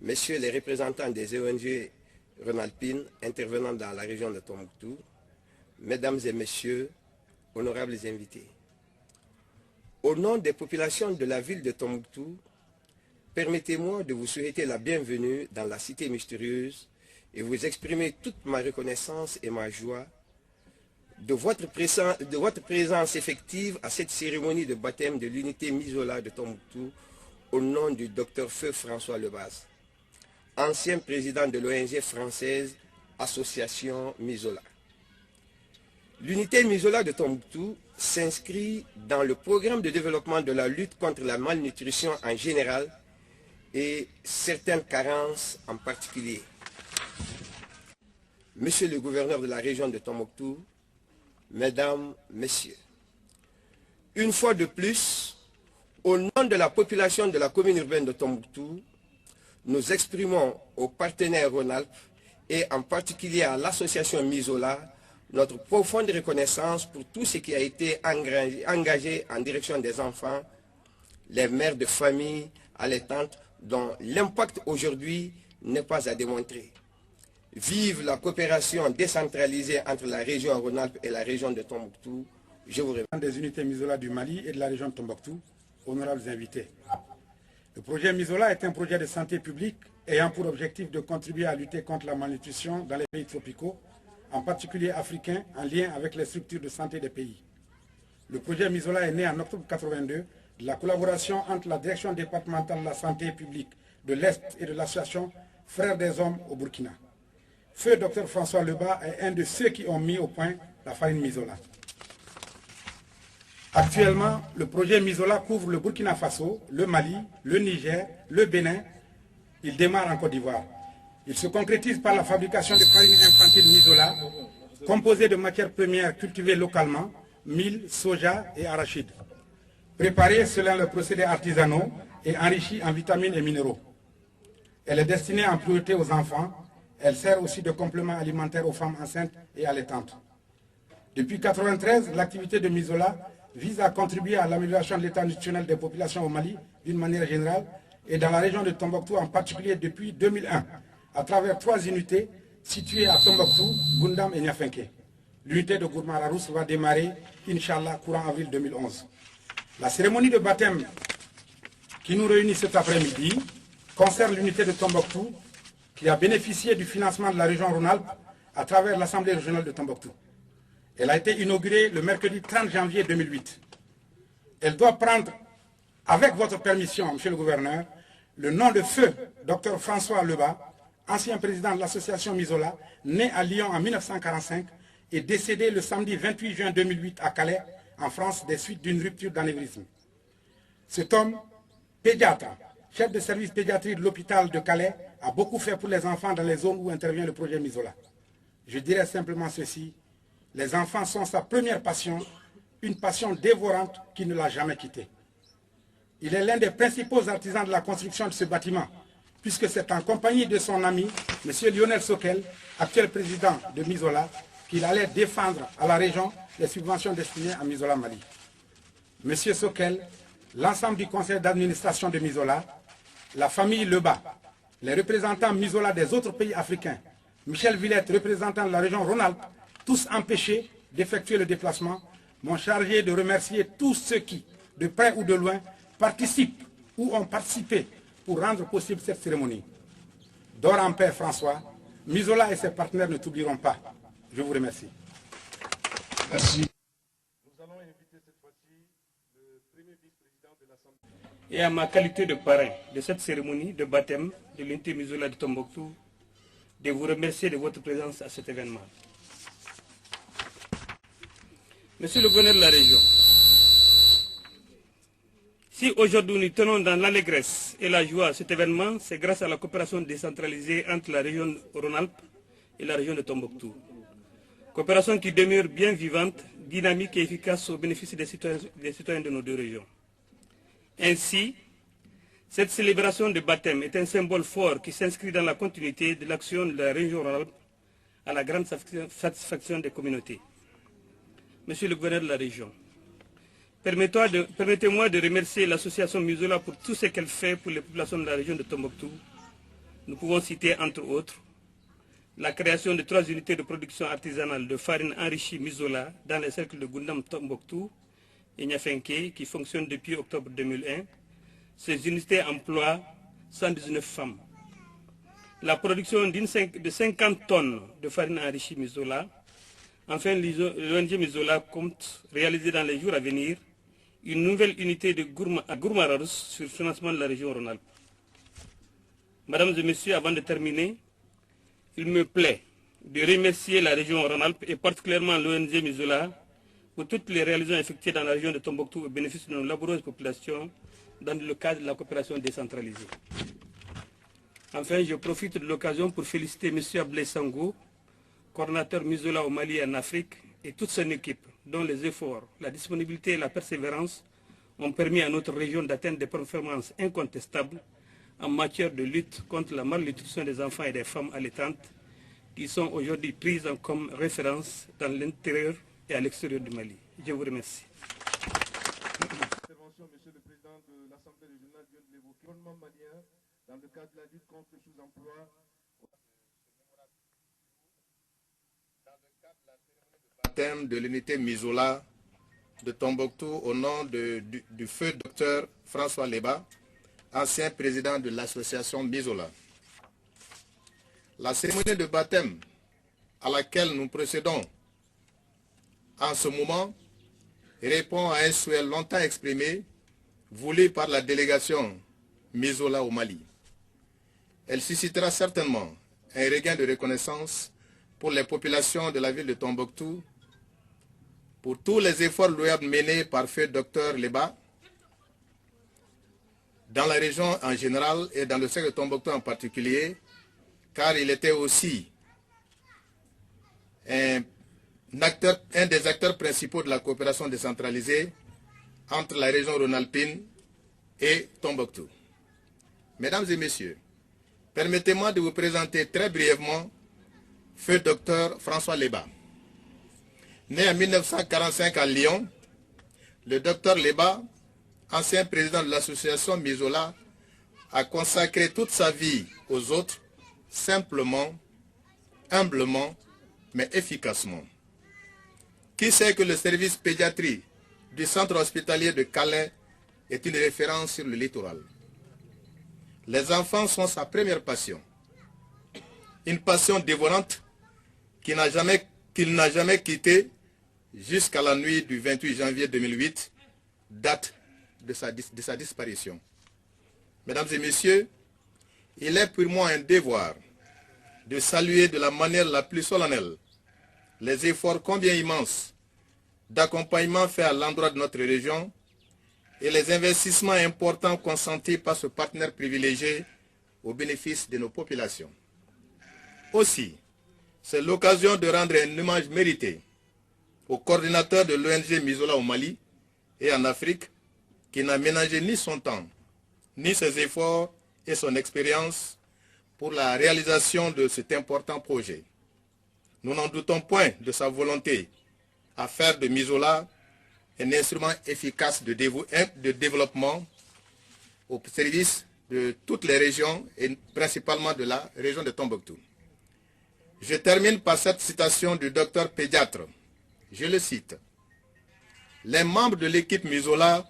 Messieurs les représentants des ONG rhône-alpines intervenant dans la région de Tombouctou, Mesdames et Messieurs, honorables invités. Au nom des populations de la ville de Tombouctou, permettez-moi de vous souhaiter la bienvenue dans la cité mystérieuse et vous exprimer toute ma reconnaissance et ma joie de votre présence effective à cette cérémonie de baptême de l'unité Mizola de Tombouctou au nom du Dr Feu François Lebaz, ancien président de l'ONG française Association Mizola. L'unité Mizola de Tombouctou s'inscrit dans le programme de développement de la lutte contre la malnutrition en général et certaines carences en particulier. Monsieur le gouverneur de la région de Tombouctou, Mesdames, Messieurs, une fois de plus, au nom de la population de la commune urbaine de Tombouctou, nous exprimons aux partenaires Rhône-Alpes et en particulier à l'association Mizola notre profonde reconnaissance pour tout ce qui a été engagé en direction des enfants, les mères de famille allaitantes dont l'impact aujourd'hui n'est pas à démontrer. Vive la coopération décentralisée entre la région Rhône-Alpes et la région de Tombouctou. Je vous remercie. Des unités Mizola du Mali et de la région de Tombouctou, honorables invités. Le projet Mizola est un projet de santé publique ayant pour objectif de contribuer à lutter contre la malnutrition dans les pays tropicaux, en particulier africains, en lien avec les structures de santé des pays. Le projet Mizola est né en octobre 1982 de la collaboration entre la direction départementale de la santé publique de l'Est et de l'association Frères des Hommes au Burkina. Feu Dr François Lebaz est un de ceux qui ont mis au point la farine Mizola. Actuellement, le projet Mizola couvre le Burkina Faso, le Mali, le Niger, le Bénin. Il démarre en Côte d'Ivoire. Il se concrétise par la fabrication de farine infantile Mizola, composée de matières premières cultivées localement, mil, soja et arachide, préparée selon le procédé artisanaux et enrichie en vitamines et minéraux. Elle est destinée en priorité aux enfants. Elle sert aussi de complément alimentaire aux femmes enceintes et allaitantes. Depuis 1993, l'activité de Mizola vise à contribuer à l'amélioration de l'état nutritionnel des populations au Mali d'une manière générale et dans la région de Tombouctou en particulier depuis 2001, à travers 3 unités situées à Tombouctou, Goundam et Niafenké. L'unité de Gourmararousse va démarrer, Inch'Allah, courant avril 2011. La cérémonie de baptême qui nous réunit cet après-midi concerne l'unité de Tombouctou qui a bénéficié du financement de la région Rhône-Alpes à travers l'Assemblée régionale de Tombouctou. Elle a été inaugurée le mercredi 30 janvier 2008. Elle doit prendre, avec votre permission, Monsieur le Gouverneur, le nom de feu Dr François Lebaz, ancien président de l'association Mizola, né à Lyon en 1945 et décédé le samedi 28 juin 2008 à Calais, en France, des suites d'une rupture d'anévrisme. Cet homme, pédiatre, chef de service pédiatrie de l'hôpital de Calais, a beaucoup fait pour les enfants dans les zones où intervient le projet Mizola. Je dirais simplement ceci, les enfants sont sa première passion, une passion dévorante qui ne l'a jamais quitté. Il est l'un des principaux artisans de la construction de ce bâtiment, puisque c'est en compagnie de son ami, M. Lionel Sokel, actuel président de Mizola, qu'il allait défendre à la région les subventions destinées à Mizola Mali. M. Sokel, l'ensemble du conseil d'administration de Mizola, la famille Lebaz, les représentants Mizola des autres pays africains, Michel Villette, représentant de la région Rhône-Alpes, tous empêchés d'effectuer le déplacement, m'ont chargé de remercier tous ceux qui, de près ou de loin, participent ou ont participé pour rendre possible cette cérémonie. Dors en paix, François. Mizola et ses partenaires ne t'oublieront pas. Je vous remercie. Merci. Nous allons inviter cette fois-ci le premier vice-président de l'Assemblée. Et à ma qualité de parrain de cette cérémonie de baptême de l'unité Mizola de Tombouctou, de vous remercier de votre présence à cet événement. Monsieur le gouverneur de la région, si aujourd'hui nous tenons dans l'allégresse et la joie cet événement, c'est grâce à la coopération décentralisée entre la région Rhône-Alpes et la région de Tombouctou. Coopération qui demeure bien vivante, dynamique et efficace au bénéfice des citoyens de nos deux régions. Ainsi, cette célébration de baptême est un symbole fort qui s'inscrit dans la continuité de l'action de la région Rhône-Alpes à la grande satisfaction des communautés. Monsieur le gouverneur de la région, Permettez-moi de remercier l'association Mizola pour tout ce qu'elle fait pour les populations de la région de Tombouctou. Nous pouvons citer entre autres la création de 3 unités de production artisanale de farine enrichie Mizola dans les cercles de Gundam Tombouctou et Niafenke qui fonctionnent depuis octobre 2001. Ces unités emploient 119 femmes. La production de 50 tonnes de farine enrichie Mizola. Enfin, l'ONG Mizola compte réaliser dans les jours à venir une nouvelle unité à Gourmaros sur le financement de la région Rhône-Alpes. Mesdames et messieurs, avant de terminer, il me plaît de remercier la région Rhône-Alpes et particulièrement l'ONG Mizola pour toutes les réalisations effectuées dans la région de Tombouctou au bénéfice de nos laboureuses populations dans le cadre de la coopération décentralisée. Enfin, je profite de l'occasion pour féliciter M. Ablé Sango, coordonnateur Mizola au Mali et en Afrique, et toute son équipe, dont les efforts, la disponibilité et la persévérance ont permis à notre région d'atteindre des performances incontestables en matière de lutte contre la malnutrition des enfants et des femmes allaitantes, qui sont aujourd'hui prises comme référence dans l'intérieur et à l'extérieur du Mali. Je vous remercie. Monsieur le Président de l'Assemblée régionale vient de l'évoquer. L'environnement malien dans le cadre de la lutte contre le sous-emploi. Dans le cadre de la cérémonie de baptême de l'unité Mizola de Tombouctou au nom du feu docteur François Leba, ancien président de l'association Mizola. La cérémonie de baptême à laquelle nous procédons en ce moment répond à un souhait longtemps exprimé, voulu par la délégation Mizola au Mali. Elle suscitera certainement un regain de reconnaissance pour les populations de la ville de Tombouctou, pour tous les efforts louables menés par feu Dr Leba, dans la région en général et dans le secteur de Tombouctou en particulier, car il était aussi un des acteurs principaux de la coopération décentralisée entre la région rhône-alpine et Tombouctou. Mesdames et messieurs, permettez-moi de vous présenter très brièvement feu docteur François Leba. Né en 1945 à Lyon, le docteur Leba, ancien président de l'association Mizola, a consacré toute sa vie aux autres, simplement, humblement, mais efficacement. Qui sait que le service pédiatrie du centre hospitalier de Calais est une référence sur le littoral? Les enfants sont sa première passion. Une passion dévorante qu'il n'a jamais quittée jusqu'à la nuit du 28 janvier 2008, date de sa disparition. Mesdames et messieurs, il est pour moi un devoir de saluer de la manière la plus solennelle les efforts combien immenses d'accompagnement faits à l'endroit de notre région et les investissements importants consentis par ce partenaire privilégié au bénéfice de nos populations. Aussi, c'est l'occasion de rendre un hommage mérité au coordinateur de l'ONG Mizola au Mali et en Afrique, qui n'a ménagé ni son temps, ni ses efforts et son expérience pour la réalisation de cet important projet. Nous n'en doutons point de sa volonté à faire de Mizola un instrument efficace de développement au service de toutes les régions et principalement de la région de Tombouctou. Je termine par cette citation du docteur pédiatre. Je le cite. Les membres de l'équipe Mizola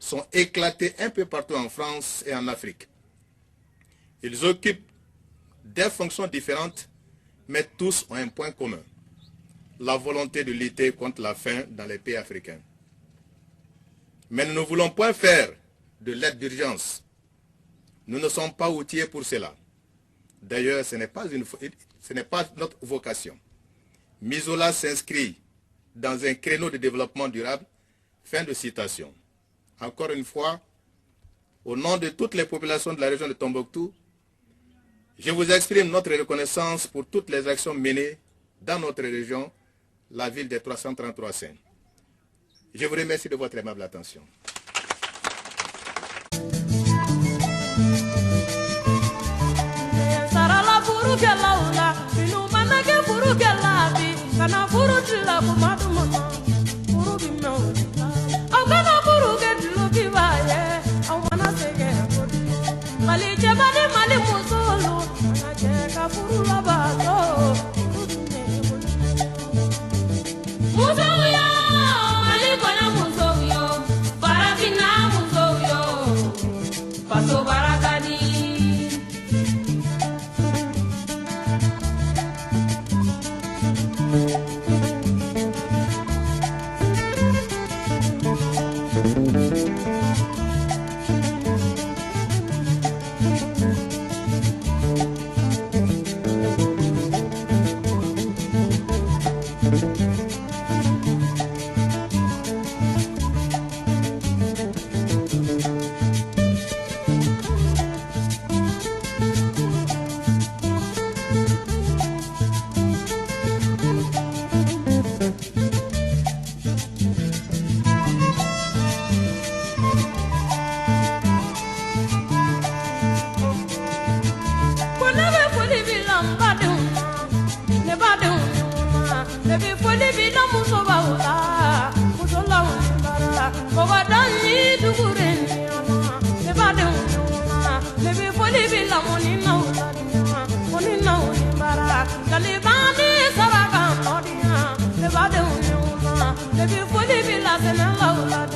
sont éclatés un peu partout en France et en Afrique. Ils occupent des fonctions différentes, mais tous ont un point commun. La volonté de lutter contre la faim dans les pays africains. Mais nous ne voulons point faire de l'aide d'urgence. Nous ne sommes pas outillés pour cela. D'ailleurs, ce n'est pas notre vocation. Mizola s'inscrit dans un créneau de développement durable. Fin de citation. Encore une fois, au nom de toutes les populations de la région de Tombouctou, je vous exprime notre reconnaissance pour toutes les actions menées dans notre région, la ville des 333 saints. Je vous remercie de votre aimable attention. Kana faso barakadi. Baby,